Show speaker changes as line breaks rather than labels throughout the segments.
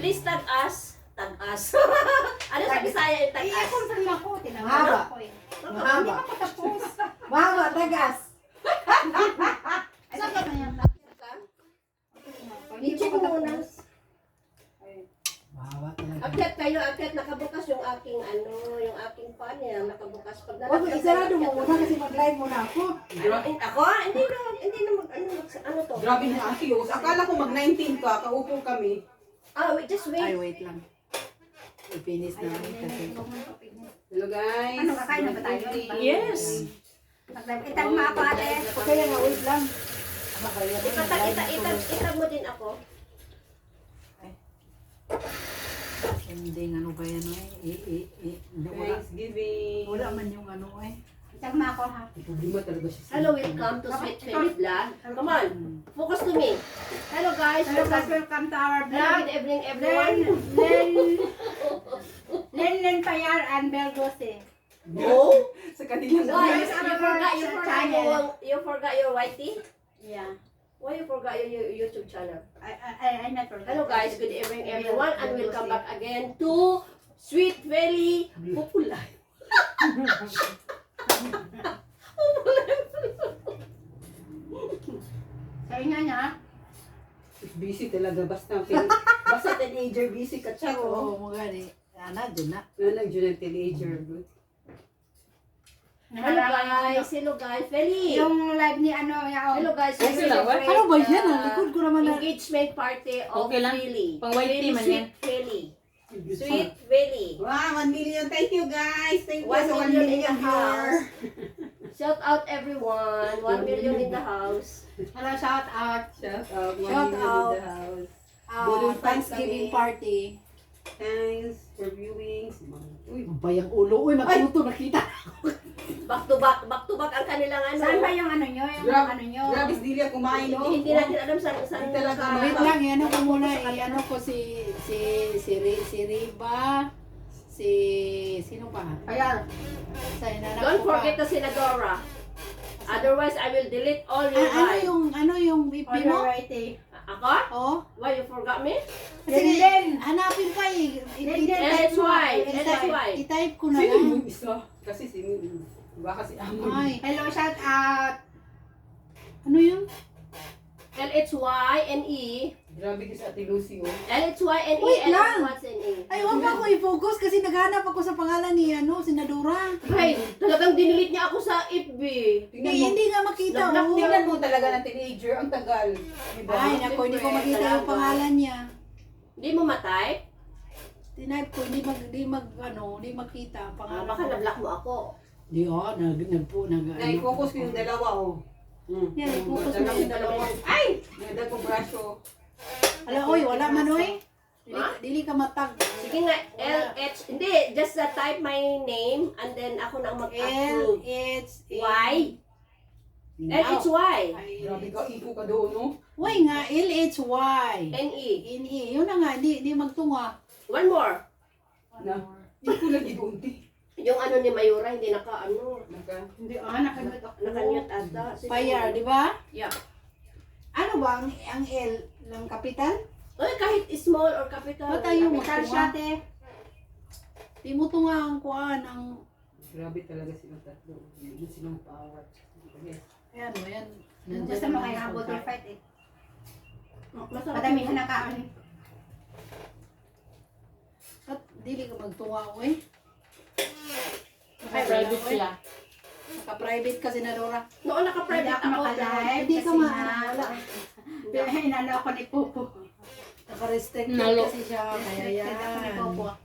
Please tag us. Tag us. Ano sa Bisaya yung tag us?
I-confirm ako. Tinanong
Mahaba.
ako eh.
Mahaba.
Hindi pa ako tapos.
Mahaba, tagas.
Saan ka na yan?
I-check mo muna.
Mahaba talaga.
Akyat kayo, akyat. Nakabukas yung aking yung aking pan yan. Nakabukas. Pag
Huwag mo isarado mo muna kasi mag-live muna ako.
Ako? Hindi na ano to?
Grabe na ang cute. Akala ko mag-19 ka, kaupo kami.
Wait, just
Ay,
wait.
wait lang. I-finish namin kasi.
Hello guys.
Ano, kakain na ba tayo?
Yes.
Itag mo ako ate.
Okay lang, wait lang.
Itag mo din ako.
Hindi, ano ba yan wala.
Thanksgiving.
Wala man yung ano eh.
Itag mo ako ha.
Problema talaga siya.
Hello, welcome to Sweet Family Vlog. Come on, focus to me. Hello guys,
Hello guys, welcome to our
Hello,
vlog.
good evening everyone.
Len Payar and Belgose.
Oh,
Sa kanilang
why?
Guys,
You forgot your YT?
Yeah.
Why you forgot your YouTube channel?
I not forgot.
Hello guys, good evening everyone and welcome back again to Sweet Valley Popular.
Sabi nga niya,
busy talaga. Basta teenager, busy ka siya.
Oo, mga ni. Ana, dyan na.
Nalag dyan ang teenager.
Hello guys, Feli.
yung live ni ano, yaon.
Hello guys,
Okay lang, what?
Ano ba yan? Ang likod ko naman na.
Engagement party of
Okay lang.
Feli.
Pang white tea man yan.
Sweet Feli. Sweet Feli.
Wow, 1 million. Thank you guys. Thank you
1
sa 1
million in
million
the
viewer.
house. Shout out everyone. 1 million in the house.
Hello, shout out.
Shout out. 1
Shout
million
out.
in the house.
Thanksgiving party.
Thanks for viewing. Uy,
Ang bayang ulo. Uy, magtuto, nakita.
Back to back ang kanilang ano.
Saan ba yung ano nyo? Yung
Grabe.
ano nyo?
grabe si Delia kumain, no?
Hindi natin alam saan
Talaga.
Wait lang, ano ko muna, ano ko si Riba, sino pa?
Payar.
Sa inanak
Don't
ko pa.
forget the Senadora. Otherwise, I will delete all your
Ano yung IP
Or
mo?
variety.
Ako?
Oh,
Why you forgot me?
kasi
Then,
hanapin pa eh.
LHY. LHY.
I-type ko na
Sino
lang.
yung isa? Kasi baka si Amon.
Ay,
hello, shout out.
ano yun?
LHYNE.
Grabe ka sa Ate Lucy, oh.
LHYNE.
Wait lang.
LHYNE.
Ay, huwag pa ako i-focus kasi naghanap ako sa pangalan ni Senadora.
Hey, talagang dinilit niya ako sa FB.
Tingnan mo.
Hindi nga makita. Oh.
Tingnan mo talaga ng teenager. Ang tagal. Diba?
Ay, naku, hindi ko makita yung pangalan niya.
Hindi mo matay?
Tinype ko, hindi makita ang pangalan.
Baka na-block mo ako.
Di,
Na-focus ko yung dalawa, oh.
Yan, i-focus mo yung dalawa.
Ay! Nagdag ko braso.
Ala, oy, wala man, oy.
Ha?
Dili ka matag.
Sige nga, LH. Hindi, just type my name and then ako na ang mag-approve. Y? LHY.
Grabe ka, ipo ka doon, no?
Why nga, LHY.
NE.
NE, yun na nga, di magtunga.
One more.
Na. Hindi ko lagi doon, ti.
Yung ano ni Mayura, hindi naka-ano.
Hindi,
Nakamute ako.
Naka-mute ata.
Fire, di ba?
Yeah.
Ano ba ang L ng kapital?
Oy, kahit small or capital.
Ba't tayo
Capital
magtunga?
siya, te.
Di mo tunga ang kuhaan, ang...
Grabe talaga silang tatlo. Hindi silang power. Okay.
Ayan, ayan.
Basta mo kaya habol your fight eh.
Masarap.
Padamihan na kaon.
At dili ka magtunga, oy.
Ay, private sila.
Naka-private ka, Senadora.
Noon naka-private
Hindi ako
ako.
makalive.
Hindi ka
kasi
wala.
Inano ako ni Pupo.
Naka-restricted
Nalo.
kasi siya, kaya
Restricted ako ni Pupo.
yan.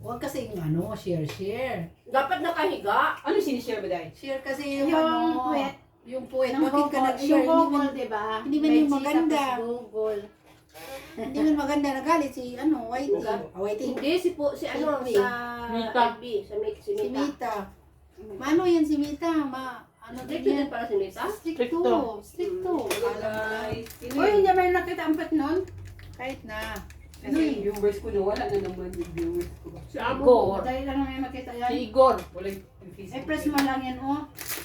Huwag kasi share.
Dapat nakahiga.
Ano sinishare ba dahil?
Share kasi yung,
Yung puwet.
Yung puwet.
Ng
Bakit ka
Google.
nag-share?
Yung Google, di ba?
hindi man yung maganda.
Google.
Hindi man maganda. Nagalit si, Whitey. Whitey.
Hindi, si ano,
Si
sa
Mita.
FB. Si
Si
Mita.
Mita. Mano yan si Mita? Ano
Strict
din
din
yan?
para si Mita?
Stricto.
Hello guys.
Uy, hindi ba yung nakita ang pet nun?
Kahit na.
Kasi yung viewers ko nawala na naman yung viewers ko.
Si
Igor.
Dahil lang namin makita
Si
yan.
Igor.
Wala yung Facebook.
I-press mo lang yan, oh.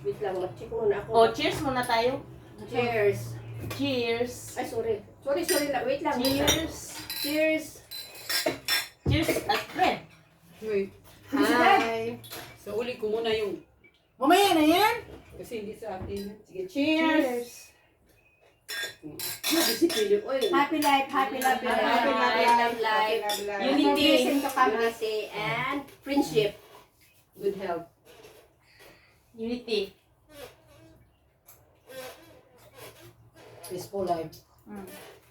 Wait lang, mag-check muna ako.
Oh, cheers muna tayo.
Cheers.
Cheers.
Ay, sorry. Sorry lang. Wait lang.
Cheers.
Cheers.
Cheers at friend.
Wait.
Hi.
So, uli ko muna yung,
Mamaya na yan.
kasi hindi sa atin. Sige, cheers!
Disipilyo. Uy.
Happy life, happy life.
Happy life.
Unity.
Blessing to come.
Unity and friendship.
Good health.
Unity.
Peaceful life.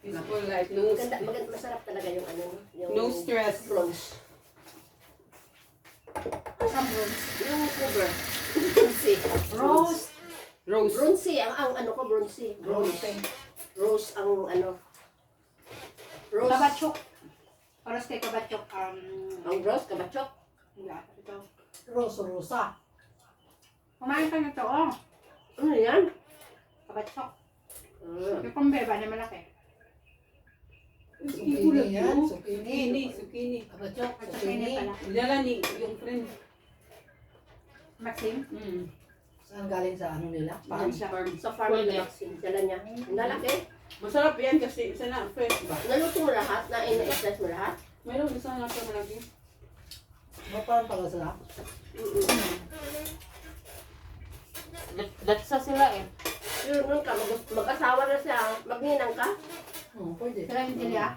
Peaceful life. No,
Maganda, masarap talaga yung ano. Yung
no stress.
bronze.
Some rooms.
Yung cover. Bronzy.
Rose.
Rose.
Bronzy. Ang ano ko, bronzy. Rose ang ano. Rose.
Kabachok. Oras kay kabachok.
Ang rose, kabachok.
Ito.
Rosa.
Kumain ka nito, oh.
Ano yan?
Kabachok.
Ah.
Yung pambeba na malaki.
Zucchini yan.
Zucchini. Zucchini.
Kabachok.
At saka ini pala.
Dala ni yung friend.
Maxim.
Saan galing sa ano nila?
Farm.
Sa farm ni Maxine. Dala niya. Nalaki.
Masarap yan kasi isa na fresh ba?
Naluto mo lahat? Na-slice mo lahat?
Mayroon isa na sa malaki.
Maparan pala sila.
Datsa sila eh.
Yun, nun ka. Mag-asawa na siya. Magninang ka?
Oo, pwede.
Sila yung dilya.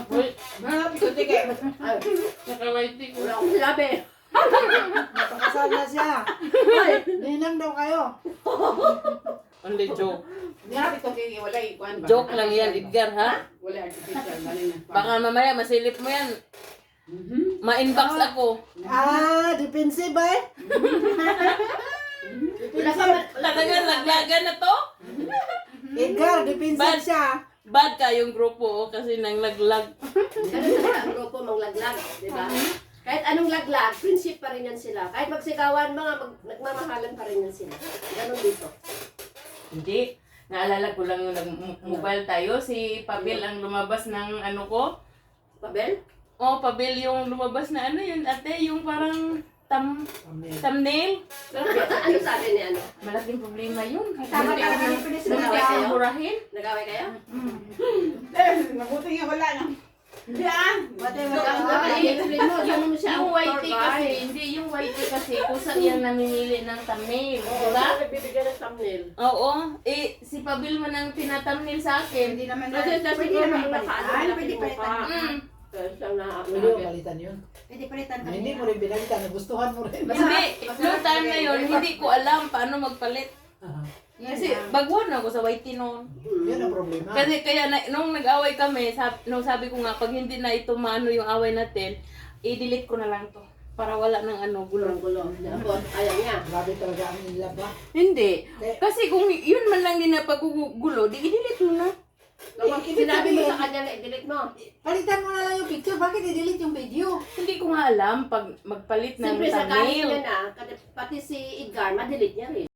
Uy,
Marami ko tige.
Ay,
nakawaiti ko.
wala akong sinabi.
Napakasal na siya. Ninang daw kayo.
Only joke.
Marami ko tige. Wala ikuan ba?
Joke lang yan, Edgar, ha?
Wala artificial. Galing na.
Baka mamaya masilip mo yan. Ma-inbox ako.
Defensive ba eh?
Wala ka man.
Talagang laglagan na to?
Edgar, defensive
Bad.
siya.
Bad ka yung grupo kasi nang laglag.
Ganun talaga ang grupo manglaglag. Diba? Kahit anong laglag, friendship pa rin yan sila. Kahit magsigawan, nagmamahalan pa rin yan sila. Ganun dito.
Hindi. Naalala ko lang yung nag-mobile tayo. Si Pabil ang lumabas ng ano ko.
Pabel?
Oh, Pabil yung lumabas na ano yun, ate, yung parang thumbnail.
Ano sabi ni ano?
Malaking problema yun.
Tama
Hindi
talaga
ako-
yung pinis
hindi
mo.
ako
Kayo?
murahin.
Nagaway kayo?
Mabuti nga wala na. Hindi ah.
I-explain mo. Yung siya
Yung
ang
white
tour
kasi,
guide.
hindi yung white kasi kung saan yan namimili ng thumbnail. Diba?
Nagbibigyan ng thumbnail.
Oo. Eh, si Pabil man ang tinathumbnail sa akin.
Hindi naman
Kasi sa
pwede
siguro
naman
ang nakaano
palitan.
na
Pwede
pinukha.
palitan.
Siyang
Pwede mo palitan yun.
Pwede palitan ka
Hindi
niya.
mo rin pinalitan. Nagustuhan mo rin.
Hindi. Noong time na yun, hindi ko alam paano magpalit.
Aha.
Yan
Kasi
na.
baguhan ako sa white noon.
Yun ang problema.
Kasi kaya nung nag-away kami, sabi ko nga, pag hindi na ito maano yung away natin, i-delete ko na lang to. Para wala ng ano, gulo.
Gulo. Tapos, ayaw niya.
Grabe talaga ang inlove ba?
Hindi. Kasi kung yun man lang din na paggugulo, di i-delete mo na.
Kapag sinabi mo sa kanya na i-delete mo.
Palitan mo na lang yung picture. Bakit i-delete yung video?
Hindi ko nga alam pag magpalit ng
Siyempre sa kahit
thumbnail.
niya na, pati si Edgar, ma-delete niya rin.